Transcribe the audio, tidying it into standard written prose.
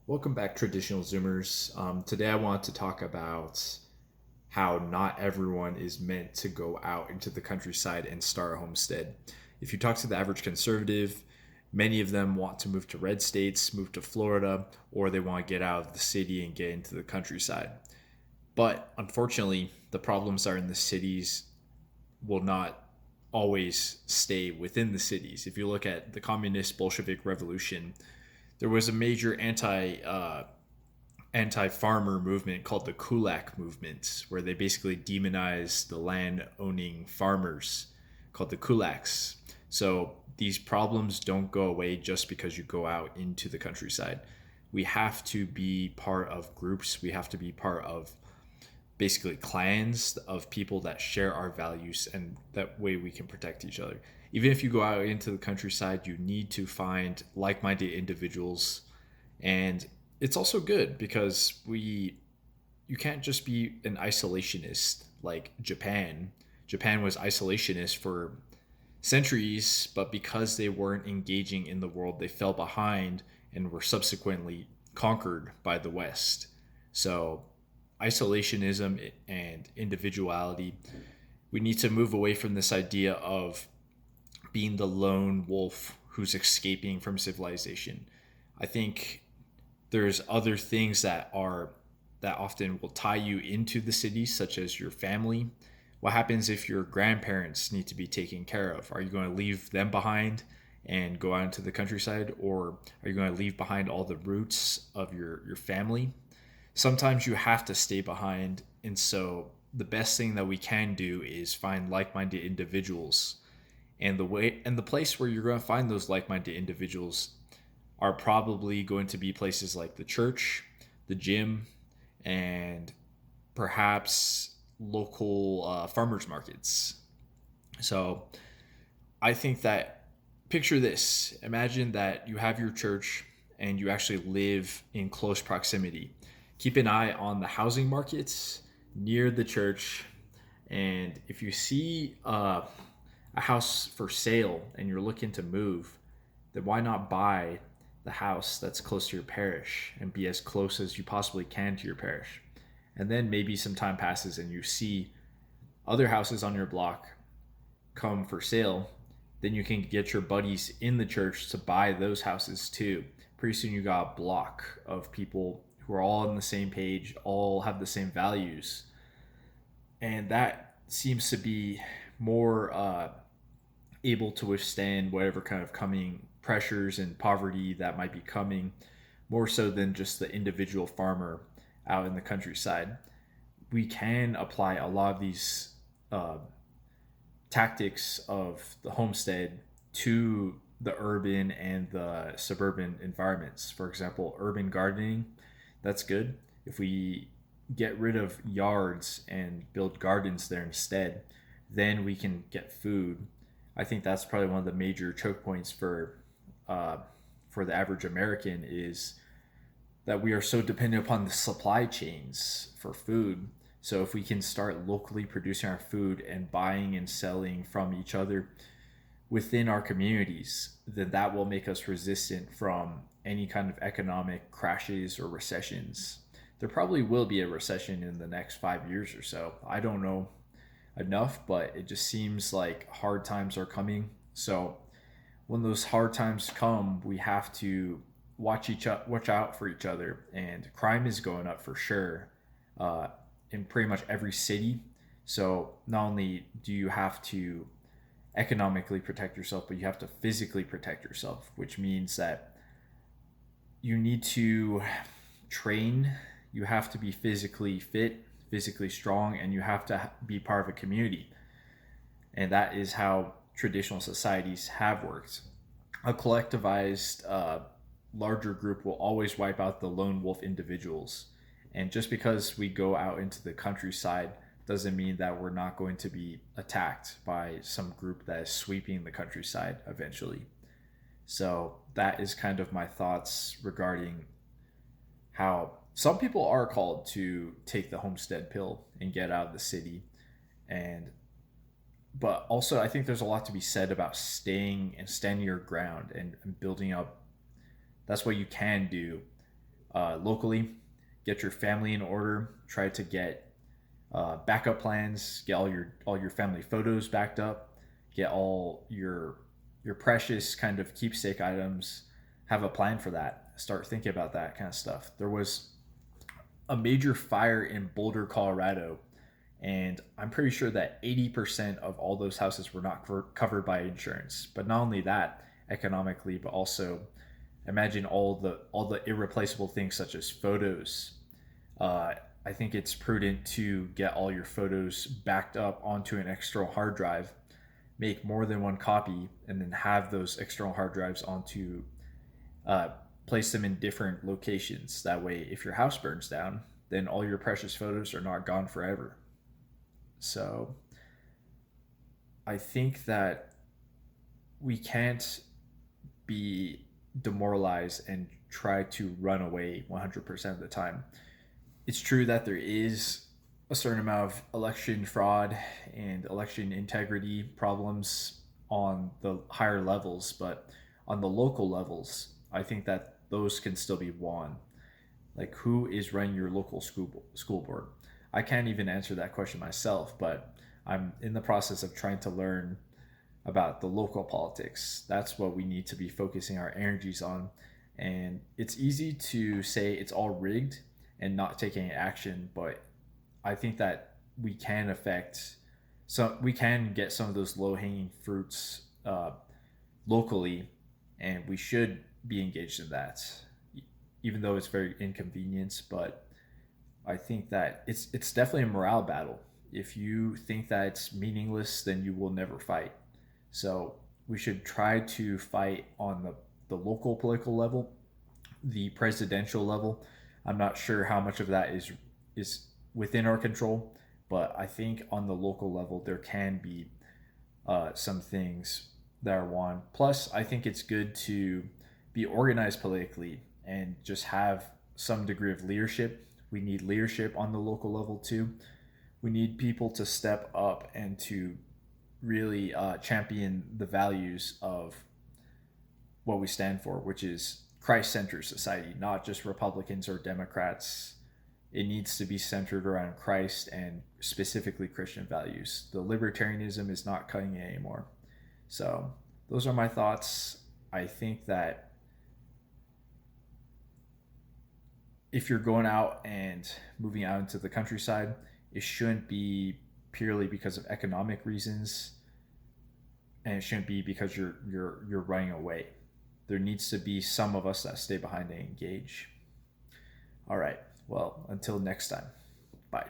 Welcome back, traditional Zoomers. Today, I want to talk about how not everyone is meant to go out into the countryside and start a homestead. If you talk to the average conservative, many of them want to move to red states, move to Florida, or they want to get out of the city and get into the countryside. But unfortunately, the problems are in the cities will not always stay within the cities. If you look at the communist Bolshevik revolution, there was a major anti-farmer movement called the Kulak movement, where they basically demonized the land-owning farmers, called the Kulaks. So these problems don't go away just because you go out into the countryside. We have to be part of groups. We have to be part of basically clans of people that share our values, and that way we can protect each other. Even if you go out into the countryside, you need to find like-minded individuals. And it's also good because we you can't just be an isolationist like Japan was isolationist for centuries, but because they weren't engaging in the world, they fell behind and were subsequently conquered by the West. So isolationism and individuality, we need to move away from this idea of being the lone wolf who's escaping from civilization. I think there's other things that often will tie you into the city, such as your family. What happens if your grandparents need to be taken care of? Are you going to leave them behind and go out into the countryside, or are you going to leave behind all the roots of your family? Sometimes you have to stay behind, and so the best thing that we can do is find like-minded individuals. And the place where you're going to find those like-minded individuals are probably going to be places like the church, the gym, and perhaps local farmers markets. So I think that, picture this: imagine that you have your church and you actually live in close proximity. Keep an eye on the housing markets near the church, and if you see a house for sale and you're looking to move, then why not buy the house that's close to your parish and be as close as you possibly can to your parish? And then maybe some time passes and you see other houses on your block come for sale. Then you can get your buddies in the church to buy those houses too. Pretty soon you got a block of people who are all on the same page, all have the same values. And that seems to be more able to withstand whatever kind of coming pressures and poverty that might be coming, more so than just the individual farmer out in the countryside. We can apply a lot of these uh, tactics of the homestead to the urban and the suburban environments. For example, urban gardening, that's good. If we get rid of yards and build gardens there instead, then we can get food. I think that's probably one of the major choke points uh, for the average American, is that we are so dependent upon the supply chains for food. So if we can start locally producing our food and buying and selling from each other within our communities, then that will make us resistant from any kind of economic crashes or recessions. There probably will be a recession in the next 5 years or so. I don't know enough, but it just seems like hard times are coming. So when those hard times come, we have to watch out for each other. And crime is going up for sure, uh, in pretty much every city. So not only do you have to economically protect yourself, but you have to physically protect yourself, which means that you need to train. You have to be physically fit, physically strong, and you have to be part of a community. And that is how traditional societies have worked. A collectivized, larger group will always wipe out the lone wolf individuals. And just because we go out into the countryside doesn't mean that we're not going to be attacked by some group that is sweeping the countryside eventually. So that is kind of my thoughts regarding how some people are called to take the homestead pill and get out of the city. And but also, I think there's a lot to be said about staying and standing your ground and building up. That's what you can do locally. Get your family in order. Try to get backup plans. Get all your family photos backed up. Get all your precious kind of keepsake items. Have a plan for that. Start thinking about that kind of stuff. There was a major fire in Boulder, Colorado, and I'm pretty sure that 80% of all those houses were not covered by insurance. But not only that, economically, but also imagine all the irreplaceable things such as photos. I think it's prudent to get all your photos backed up onto an external hard drive, make more than one copy, and then have those external hard drives onto uh, place them in different locations. That way, if your house burns down, then all your precious photos are not gone forever. So I think that we can't be demoralized and try to run away 100% of the time. It's true that there is a certain amount of election fraud and election integrity problems on the higher levels, but on the local levels, I think that those can still be won. Like, who is running your local school board? I can't even answer that question myself, but I'm in the process of trying to learn about the local politics. That's what we need to be focusing our energies on. And it's easy to say it's all rigged and not taking action, but I think that we can affect, so we can get some of those low hanging fruits locally, and we should be engaged in that, even though it's very inconvenient. But I think that it's definitely a morale battle. If you think that it's meaningless, then you will never fight. So we should try to fight on the local political level, the presidential level. I'm not sure how much of that is within our control, but I think on the local level there can be some things that are won. Plus, I think it's good to be organized politically and just have some degree of leadership. We need leadership on the local level too. We need people to step up and to really champion the values of what we stand for, which is Christ-centered society, not just Republicans or Democrats. It needs to be centered around Christ and specifically Christian values. The libertarianism is not cutting it anymore. So those are my thoughts. I think that if you're going out and moving out into the countryside, it shouldn't be purely because of economic reasons, and it shouldn't be because you're running away. There needs to be some of us that stay behind and engage. All right. Well, until next time. Bye.